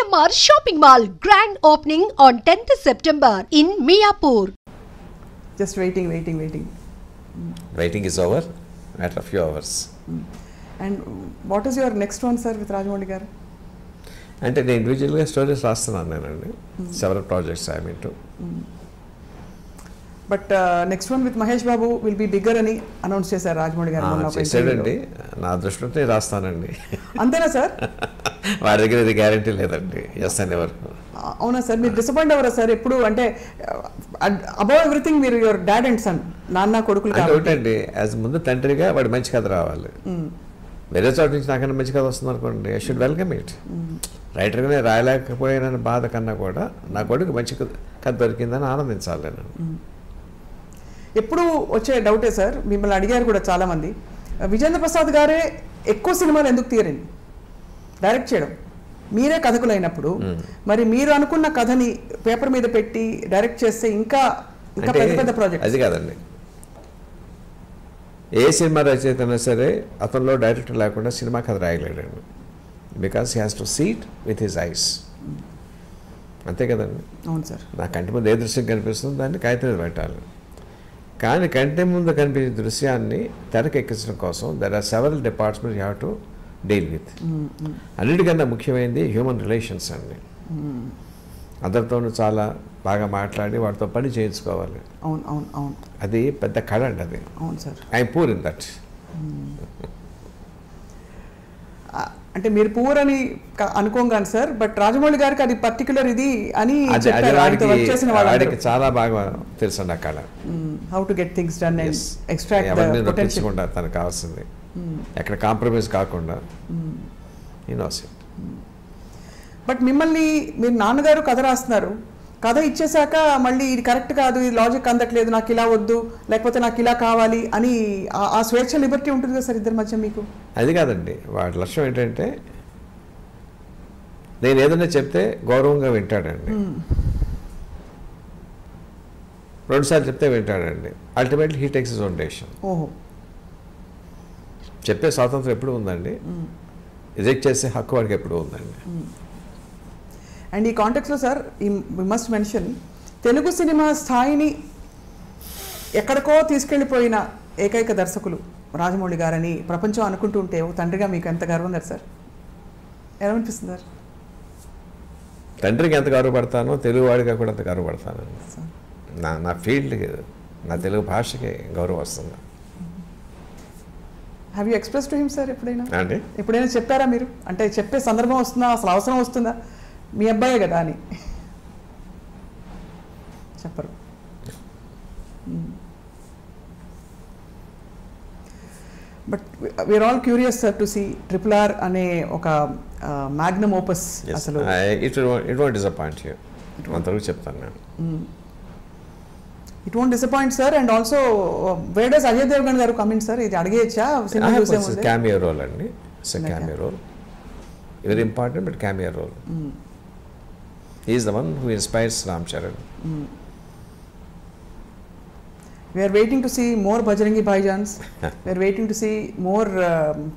GMR Shopping Mall grand opening on 10th September in Miapur. Just waiting. Waiting is over after a few hours. And what is your next one, sir, with Rajamouli garu? అంటే నేను ఇండివిజువల్గా stories రాస్తున్నాను నేనండి. Several projects I mean to. But next one with Mahesh Babu will be bigger అని announce చేశారు రాజమౌళి గారు. చేశాడండి, నా దృష్టిలో రాస్తానండి. అంతేనా సార్? వాడి దగ్గర ఇది గ్యారంటీ లేదండి ఎస్ అనే వరకు. అవునా సార్? మీరు డిసప్పాయింట్ అవ్వరా సార్ ఎప్పుడు? అంటే అబౌవ్ ఎవ్రీథింగ్ మీరు యువర్ డాడ్ అండ్ సన్, నాన్న కొడుకులు ఒకటండి. యాజ్ ముందు తండ్రిగా వాడు మంచి కథ రావాలి. వేరే చోట నుంచి నాకన్నా మంచి కథ వస్తుంది అనుకోండి, ఐ షుడ్ వెల్కమ్ ఇట్. రైటర్గానే రాయలేకపోయానని బాధ కన్నా కూడా నా కొడుకు మంచి కథ దొరికిందని ఆనందించాలి నేను. ఎప్పుడు వచ్చే డౌటే సార్, మిమ్మల్ని అడిగారు కూడా చాలామంది, విజేంద్ర ప్రసాద్ గారే ఎక్కువ సినిమాలు ఎందుకు తీయరండి డైరెక్ట్ చేయడం? మీరే కథకులు అయినప్పుడు మరి మీరు అనుకున్న కథని పేపర్ మీద పెట్టి డైరెక్ట్ చేస్తే ఇంకా పెద్ద పెద్ద ప్రాజెక్ట్. అది కాదండి, ఏ సినిమా రచయిత అయినా సరే అతనిలో డైరెక్టర్ లేకుండా సినిమా కథ రాయలేడండి. Because he has to sit with his eyes. అంతే కదండి. అవును సార్. నా కంటి ముందు ఏ దృశ్యం కనిపిస్తుందో దాన్ని కాగితం మీద పెట్టాలి. కానీ కంటి ముందు కనిపించే దృశ్యాన్ని తెరకెక్కించడం కోసం there are several departments you have to deal with. అన్నిటికన్నా ముఖ్యమైనది హ్యూమన్ రిలేషన్స్ అండి. అందరితోనూ చాలా బాగా మాట్లాడి వాటితో పని చేయించుకోవాలి. అవును అవును అవును, అది పెద్ద కళ అండి అది. అవును sir. I'm poor in that. అంటే మీరు పూర్ అని అనుకోగాను సార్, బట్ రాజమౌళి గారికి అది పర్టికులర్ ఇది అని వాడికి చాలా బాగా తెలుసు అండి ఆ కళ. How to get things done and extract రప్పించకుండా తనకు కావాల్సింది, ఎక్కడ కాంప్రమైజ్ కాకుండా. బట్ మిమ్మల్ని మీరు నాన్నగారు కథ రాస్తున్నారు, కథ ఇచ్చేసాక మళ్ళీ ఇది కరెక్ట్ కాదు, ఇది లాజిక్ అందట్లేదు, నాకు ఇలా వద్దు, లేకపోతే నాకు ఇలా కావాలి అని ఆ స్వేచ్ఛ లిబర్టీ ఉంటుంది కదా సార్ ఇద్దరి మధ్య మీకు? అది కాదండి, వాడి లక్ష్యం ఏంటంటే నేను ఏదైనా చెప్తే గౌరవంగా వింటాడండి. రెండుసార్లు చెప్తే వింటాడండి. Ultimately he takes his own decision. ఓహో, చెప్పే స్వాతంత్రం ఎప్పుడు ఉందండి, రిజెక్ట్ చేసే హక్కు వాడికి ఎప్పుడు ఉందండి. అండ్ ఈ కాంటెక్స్లో sir we must mention, Telugu cinema స్థాయిని ఎక్కడికో తీసుకెళ్ళిపోయిన ఏకైక దర్శకులు రాజమౌళి గారని ప్రపంచం అనుకుంటూ ఉంటే ఒక తండ్రిగా మీకు ఎంత గర్వం కదా సార్? ఎలా అనిపిస్తుంది సార్? తండ్రికి ఎంత గర్వపడతానో తెలుగువాడిగా కూడా అంత గర్వపడతాను. నా ఫీల్డ్కి, నా తెలుగు భాషకి గౌరవం వస్తుంది. Have you express to him sir ఎప్పుడైనా? అండి ఎప్పుడైనా చెప్పారా మీరు? అంటే చెప్పే సందర్భం వస్తుందా, అసలు అవసరం వస్తుందా? మీ అబ్బాయే కదా అని చెప్పరు. But we're all curious sir to see RRR అనే ఒక మ్యాగ్నమ్ ఓపస్. అసలు ఇట్ వోంట్ డిసప్పాయింట్ యూ, అంతవరకు చెప్తాను నేను. It won't disappoint sir. And also where does Ajay Devgan గారు కమింగ్ సార్? ఇది అడిగేయచ్చా? క్యామియో రోల్ అండి. It's a cameo role, very important but cameo role. He is the one who inspires Ram Charan. We are waiting to see more Bajrangi Bhaijans. We are waiting to see more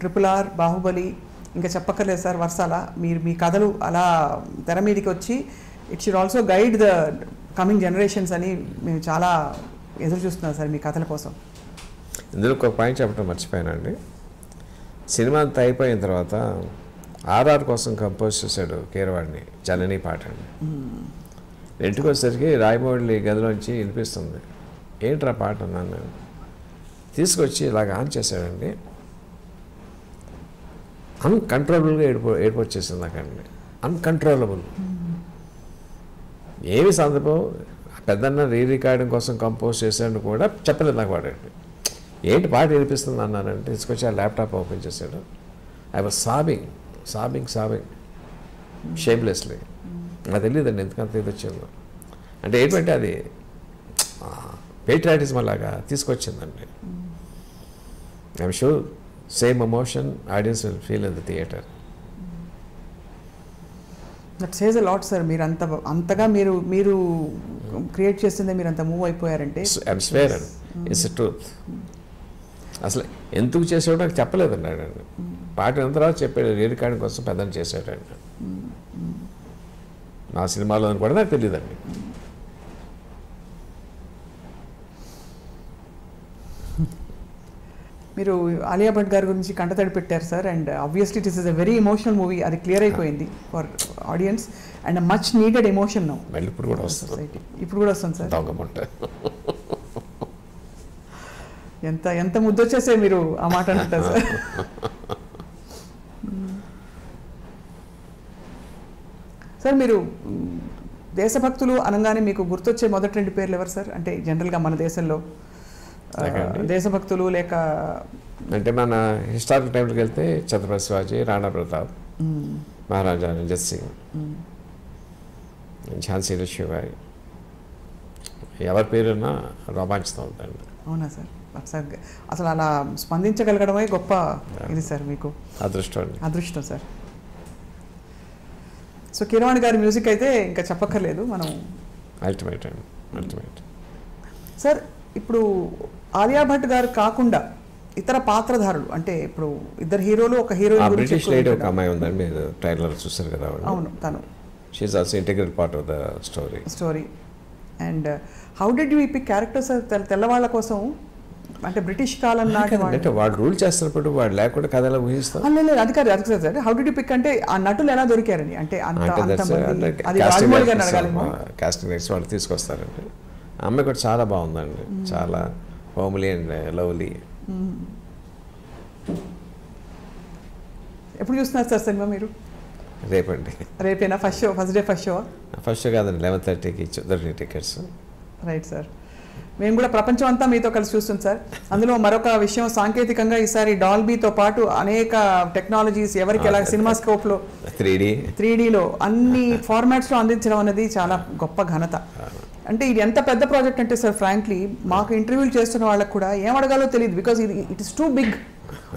RRR, Bahubali. ఇంకా చెప్పక్కర్లేదు sir వర్షాల. మీరు మీ కథలు అలా తెర మీదకి వచ్చి it should also guide the coming generations అని మేము చాలా ఎదురు చూస్తున్నాం సార్ మీ కథల కోసం. ఇందులో ఒక పాయింట్ చెప్పడం మర్చిపోయానండి. సినిమా అంతా అయిపోయిన తర్వాత RR కోసం కంపోజ్ చేశాడు కీరవాడిని, జనని పాట అండి. ఇంటికి వచ్చేసరికి రాయమౌళి గదిలోంచి వినిపిస్తుంది. ఏంట్రా పాట అన్నాను నేను. తీసుకొచ్చి ఇలాగ ఆన్ చేశాడండి. అన్కంట్రోలబుల్గా ఏడుపు వచ్చేసింది నాకండి. అన్కంట్రోలబుల్. ఏమి సందర్భం, పెద్దన్న రికార్డింగ్ కోసం కంపోజ్ చేశాడు కూడా చెప్పలేదు నాకు వాడండి. ఏంటి పాట వినిపిస్తుంది అన్నానంటే తీసుకొచ్చి ఆ ల్యాప్టాప్ ఓపెన్ చేశాడు. I was sobbing shamelessly. నాకు తెలియదండి ఎందుకంత ఇది వచ్చిందో. అంటే ఏంటంటే అది పేట్రియాటిజం అలాగా తీసుకొచ్చిందండి. I'm sure same emotion audience will feel in the theatre. That says a lot sir. మీరు అంతగా మీరు క్రియేట్ చేస్తుందే మీరు అంత మూవ్ అయిపోయారంటే I'm swear and it's a truth. అసలు ఎందుకు చేసాడో నాకు చెప్పలేదు అన్నాడండి. పాట అయిన తర్వాత చెప్పాడు రికార్డింగ్ కోసం పెద్దని చేసాడండి. నా సినిమాలో అని కూడా నాకు తెలియదండి. మీరు ఆలియా భట్ గారి గురించి కంటతడి పెట్టారు sir, and obviously it is a very emotional movie, అది క్లియర్ అయిపోయింది for audience and much needed emotion now. మళ్ళీ ఇప్పుడు కూడా వస్తుంది సొసైటీ ఇప్పుడు కూడా వస్తుంది సార్. దొంగముంట. ఎంత ముద్దొచ్చేసే మీరు ఆ మాట అంటారు సార్. సార్ మీరు దేశభక్తులు అనగానే మీకు గుర్తొచ్చే మొదటి 2 పేర్లు ఎవరు సార్? అంటే జనరల్గా మన దేశంలో దేశభక్తులు లేక అంటే మన హిస్టారికల్ టైంలోకి వెళ్తే ఛత్రపతి శివాజీ, రాణా ప్రతాప్, మహారాజా రంజిత్ సింగ్, ఝాన్సీ లక్ష్మీబాయి, ఎవరి పేరున్నా రోమాంచితం అవుతుంది. అవునా సార్? సార్ అసలు అలా స్పందించగలగడమే గొప్ప ఇది సార్, మీకు అదృష్టం సార్. సో కీరవాణి గారి మ్యూజిక్ అయితే ఇంకా చెప్పక్కర్లేదు, మనం అల్టిమేట్ అండి, అల్టిమేట్. సార్ ఇప్పుడు ఆలియా భట్ గారు కాకుండా ఇతర పాత్రధారులు, అంటే ఇప్పుడు 2 హీరోలు ఒక హీరోయిన్, బ్రిటిష్ లేడీ ఒక అమ్మాయి ఉందండి, మీరు ట్రైలర్ చూసారు కదా. అవును, తను she is also integral part of the story. And how did you pick characters తెల్లవాళ్ళ కోసం? అంటే బ్రిటిష్ కాలం నాటి అంటే వాడు రూల్ చేస్తున్నప్పుడు వాడు లేకుండా కథ ఎలా ఊహిస్తాం? లేదు, అది కాదు sir. How did you pick అంటే ఆ నటులు ఎలా దొరికారని, అంటే కాస్టింగ్ నెక్స్ట్ వాళ్ళు తీసుకొస్తారండి. ఆ అమ్మాయి కూడా చాలా బాగుందండి, చాలా హోమ్లీ అండ్ లవ్లీ. ఎప్పుడు చూస్తున్నారు సార్ సినిమా మీరు? రేపండి. రేపేనా ఫస్ట్ డే? ఫస్ట్ షో కాదండి, 11:30కి దొరికిన టికెట్స్. Right sir. మేము కూడా ప్రపంచం అంతా మీతో కలిసి చూస్తుంది సార్. అందులో మరొక విషయం, సాంకేతికంగా ఈసారి డాల్బీతో పాటు అనేక టెక్నాలజీస్ ఎవరికి ఎలా సినిమా స్కోప్లో 3Dలో అన్ని ఫార్మాట్స్లో అందించడం అనేది చాలా గొప్ప ఘనత. అంటే ఇది ఎంత పెద్ద ప్రాజెక్ట్ అంటే సార్, ఫ్రాంక్లీ మాకు ఇంటర్వ్యూలు చేస్తున్న వాళ్ళకి కూడా ఏం అడగాలో తెలియదు, because it is too big.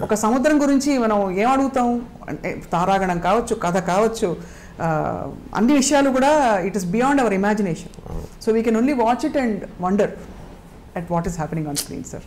ఒక సముద్రం గురించి మనం ఏం అడుగుతాం అంటే తారాగణం కావచ్చు, కథ కావచ్చు, అన్ని విషయాలు కూడా it is beyond our imagination. So we can only watch it and wonder at what is happening on screen, sir.